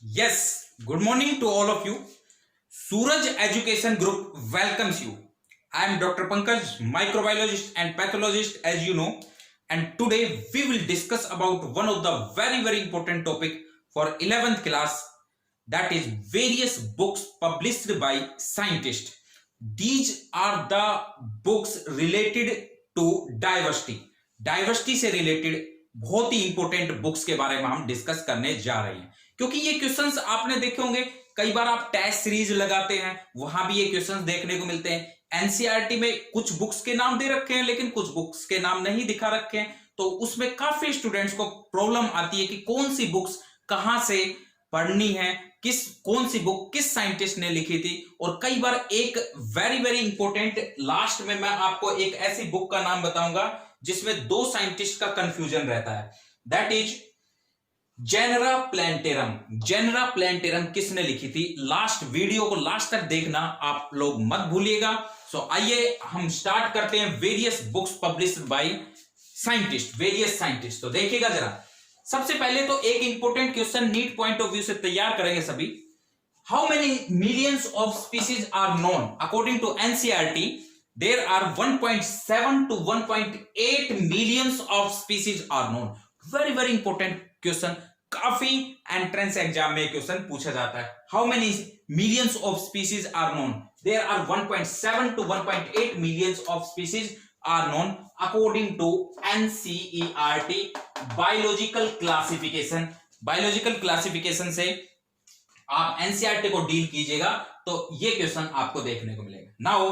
Yes, good morning to all of you. Suraj Education Group welcomes you. I am Dr. Pankaj, microbiologist and pathologist, as you know, and today we will discuss about one of the very important topic for 11th class, that is various books published by scientists. These are the books related to diversity. Diversity से related बहुत ही important books के बारे में हम discuss करने जा रहे हैं, क्योंकि ये क्वेश्चंस आपने देखे होंगे। कई बार आप टेस्ट सीरीज लगाते हैं, वहां भी ये क्वेश्चंस देखने को मिलते हैं। एनसीईआरटी में कुछ बुक्स के नाम दे रखे हैं, लेकिन कुछ बुक्स के नाम नहीं दिखा रखे हैं, तो उसमें काफी स्टूडेंट्स को प्रॉब्लम आती है कि कौन सी बुक्स कहां से पढ़नी है, कौन सी बुक किस साइंटिस्ट ने लिखी थी। और कई बार एक वेरी इंपॉर्टेंट लास्ट में मैं आपको एक ऐसी बुक का नाम बताऊंगा जिसमें दो साइंटिस्ट का कंफ्यूजन रहता है, दैट इज जेनरा प्लैंटेरम। जेनरा प्लैंटेरम किसने लिखी थी? लास्ट वीडियो को लास्ट तक देखना, आप लोग मत भूलिएगा। सो आइए हम स्टार्ट करते हैं various books published by scientist, various scientist. तो देखिएगा जरा, सबसे पहले तो एक important question NEET point of view से तैयार करेंगे सभी। How many millions of species are known according to NCERT? There are 1.7 to 1.8 millions of species are known. Very important question. काफी एंट्रेंस एग्जाम में क्वेश्चन पूछा जाता है। How many millions of species are known? There are 1.7 to 1.8 millions of species are known according to NCERT biological classification. Biological classification से आप NCERT को deal कीजिएगा तो ये क्वेश्चन आपको देखने को मिलेगा। Now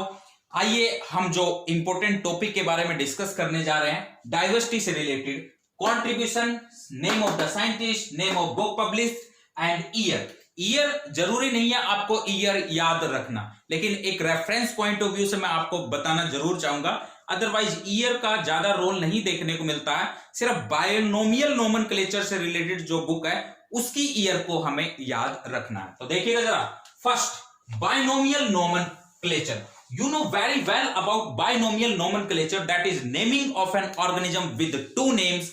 आइए हम जो इंपॉर्टेंट टॉपिक के बारे में डिस्कस करने जा रहे हैं, डाइवर्सिटी से related, contribution, name of the scientist, name of book published and year. Year जरूरी नहीं है आपको ईयर याद रखना, लेकिन एक रेफरेंस पॉइंट ऑफ व्यू से मैं आपको बताना जरूर चाहूंगा। अदरवाइज ईयर का ज्यादा रोल नहीं देखने को मिलता है, सिर्फ बायोनोमियल नोमेनक्लेचर से रिलेटेड जो बुक है उसकी ईयर को हमें याद रखना है। तो देखिएगा जरा, first binomial nomenclature. You know very well about binomial nomenclature, that is naming of an organism with two names,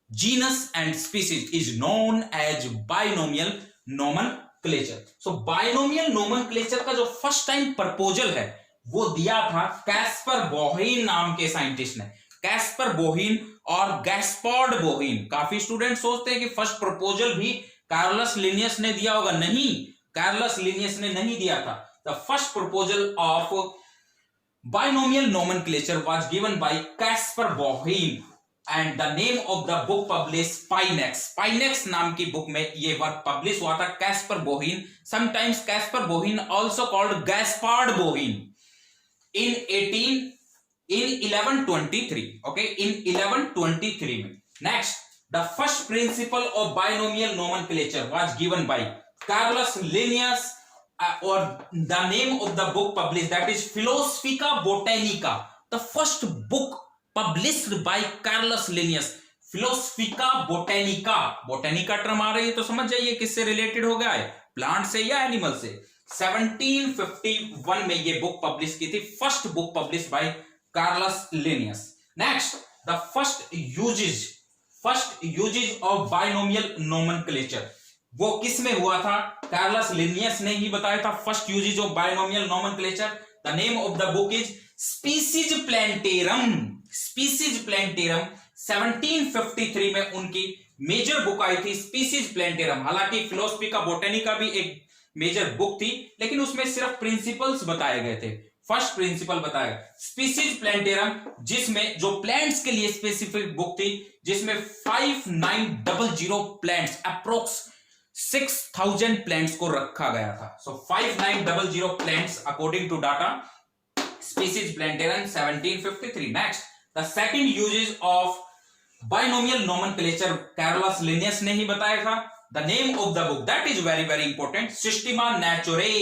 genus and species, is known as binomial nomenclature. So binomial nomenclature का जो फर्स्ट टाइम प्रपोजल है वो दिया था Caspar बोहीन नाम के scientist ने। Caspar बोहीन और गैस्पर्ड बोहीन। काफी स्टूडेंट सोचते हैं कि फर्स्ट प्रपोजल भी कार्लस लिनियस ने दिया होगा, नहीं, कार्लस लिनियस ने नहीं दिया था। The first proposal of binomial nomenclature was given by Caspar Bohin and the name of the book published Spinex. Spinex नाम की बुक में ये वर्क पब्लिश हुआ था, Caspar Bohin, sometimes Caspar Bohin also called Gaspard Bohin, in 1123, okay, in 1123 में। Next, the first principle of binomial nomenclature was given by Carolus Linnaeus, or the name of the book published, that is Philosophica Botanica, the first book published by Carolus Linnaeus, Philosophica Botanica। Botanica term आ रही है तो समझ जाइए किससे related हो गया है, प्लांट से या एनिमल से। 1751 में ये बुक पब्लिश की थी, first book publish by Carolus Linnaeus. Next, the first usages of binomial nomenclature, वो किस में हुआ था? कार्लस लिनियस ने ही बताया था first usages of binomial nomenclature. The name of the book is Species Plantarum. Species Plantarum 1753 में उनकी मेजर बुक आई थी, स्पीसीज प्लैंटेरम। हालांकि फिलोसफिका बोटेनिका भी एक मेजर बुक थी, लेकिन उसमें सिर्फ प्रिंसिपल्स बताए गए थे। फर्स्ट प्रिंसिपल बताया स्पीसीज प्लैंटेरम, जिसमें जो प्लांट्स के लिए स्पेसिफिक बुक थी, जिसमें 5900 प्लांट्स, अप्रोक्स 6000 प्लांट्स को रखा गया था। So 5900 plants according to data Species Plantarum 1753। Next, the second usages of binomial nomenclature Carolus Linnaeus ने ही बताया था। The name of the book, that is very important, Systema Naturae,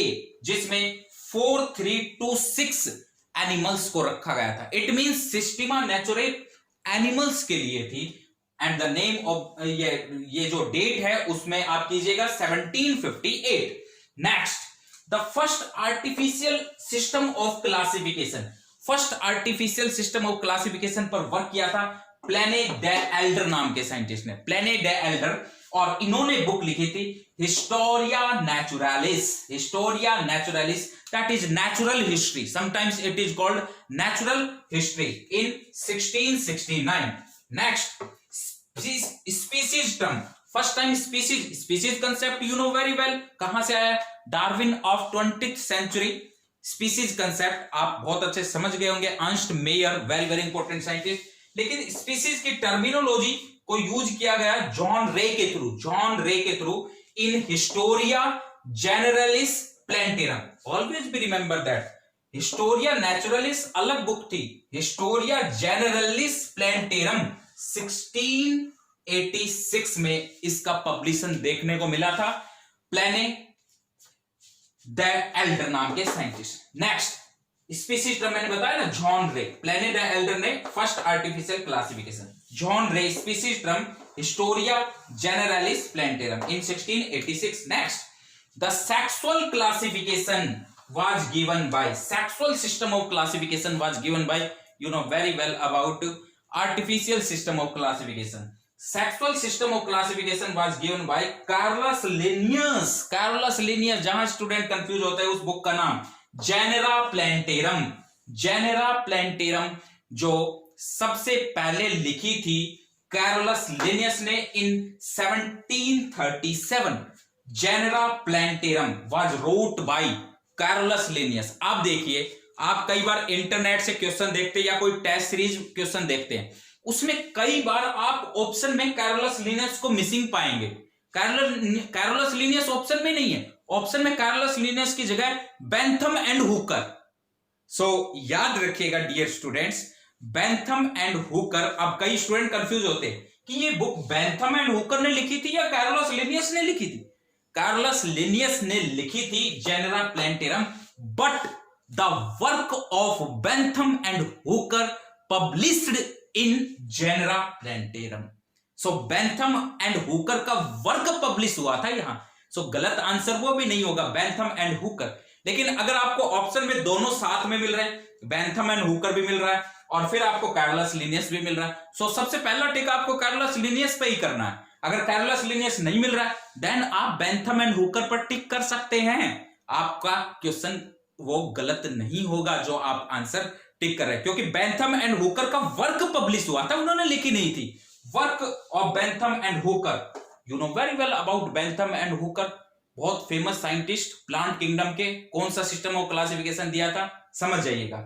जिसमें 4326 एनिमल्स को रखा गया था। It means Systema Naturae animals के लिए थी। एंड द नेम ऑफ ये जो डेट है उसमें आप कीजिएगा 1758। Next, the first artificial system of classification. First artificial system of classification पर वर्क किया था प्लेने डे एल्डर नाम के साइंटिस्ट ने। प्लेने डे एल्डर और इन्होंने बुक लिखी थी Historia नेचुरालिस, that is natural history, sometimes it is called natural history, in 1669. Next, species term, first time species concept you know very well, कहां से आया? Darwin of 20th century. Species concept आप बहुत अच्छे समझ गए होंगे, Ernst Mayr, very important scientist. लेकिन स्पीसीज की टर्मिनोलॉजी को यूज किया गया जॉन रे के through in Historia Generalis Plantarum. Always be remember that Historia Naturalis अलग बुक थी, हिस्टोरिया जनरलिस प्लेंटेरम 1686 में इसका पब्लिशन देखने को मिला था प्लेने द एल्डर नाम के साइंटिस्ट. नेक्स्ट, स्पीसीज टर्म मैंने बताया ना, John Ray, Pliny the Elder ने first artificial classification, John Ray species term Historia Generalis Plantarum in 1686. Next, the sexual classification was given by, sexual system of classification was given by, you know very well about artificial system of classification. Sexual system of classification was given by Carolus Linnaeus. जहां student confuse होता है उस book का नाम genera प्लेंटेरम जो सबसे पहले लिखी थी कैरोलस लिनियस ने in 1737. Genera Plantarum was wrote by Carolus Linnaeus. आप देखिए, आप कई बार इंटरनेट से क्वेश्चन देखते हैं या कोई टेस्ट सीरीज क्वेश्चन देखते हैं, उसमें कई बार आप ऑप्शन में कैरोलस लिनियस को मिसिंग पाएंगे. कैरोलस लिनियस ऑप्शन में नहीं है, ऑप्शन में कैरोलस लिनियस की जगह बेंथम एंड हुकर. सो याद रखिएगा dear students, Bentham and Hooker. अब कई स्टूडेंट कंफ्यूज होते हैं कि ये बुक बेंथम एंड हुकर ने लिखी थी या कैरोलस लिनियस ने लिखी थी. कार्लस लिनियस ने लिखी थी Genera Plantarum, but the work of Bentham and Hooker published in Genera Plantarum. So Bentham and Hooker का वर्क पब्लिश हुआ था यहां. सो गलत आंसर वो भी नहीं होगा, बेंथम एंड हुकर. लेकिन अगर आपको ऑप्शन में दोनों साथ में मिल रहे हैं, बेंथम एंड हुकर भी मिल रहा है और फिर आपको कार्लस लिनियस भी मिल रहा है, सो सबसे पहला टिक आपको कार्लस लिनियस पे ही करना है. अगर कैरोलस लिनियस नहीं मिल रहा है देन आप बेंथम एंड हुकर पर टिक कर सकते हैं. आपका क्वेश्चन वो गलत नहीं होगा जो आप आंसर टिक कर रहे हैं, क्योंकि बेंथम एंड हुकर का वर्क पब्लिश हुआ था, उन्होंने लिखी नहीं थी. Work of Bentham and Hooker, you know very well about Bentham and Hooker, बहुत फेमस साइंटिस्ट, प्लांट किंगडम के. कौन सा सिस्टम ऑफ क्लासिफिकेशन दिया था समझ जाइएगा.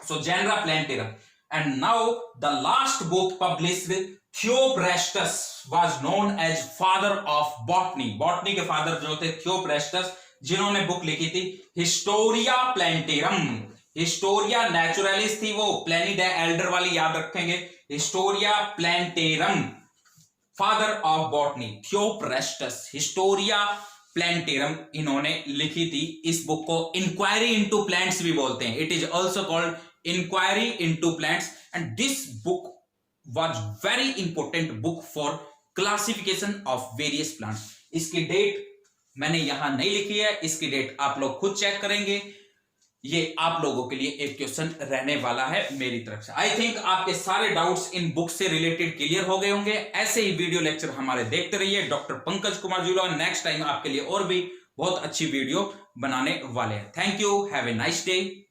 So Genera Plantarum. And now the last book published, Theophrastus was known as father of botany. Botany के father जो थे थियोप्रेस्टस, जिन्होंने बुक लिखी थी हिस्टोरिया प्लेंटेरम. हिस्टोरिया नेचुरलिस थी वो, प्लेनी द एल्डर वाली याद रखेंगे. Historia Plantarum, father of botany Theophrastus, Historia Plantarum इन्होंने लिखी थी. इस बुक को इंक्वायरी इनटू प्लांट्स भी बोलते हैं. It is also called enquiry into plants, and this book was very important book for classification of various plants. इसकी date मैंने यहां नहीं लिखी है, इसकी डेट आप लोग खुद चेक करेंगे. ये आप लोगों के लिए एक क्वेश्चन रहने वाला है मेरी तरफ से. आई थिंक आपके सारे डाउट्स इन बुक से रिलेटेड क्लियर हो गए होंगे. ऐसे ही वीडियो लेक्चर हमारे देखते रहिए. डॉक्टर पंकज कुमार जुला नेक्स्ट टाइम आपके लिए और भी बहुत अच्छी वीडियो बनाने वाले हैं. Thank you, have a nice day.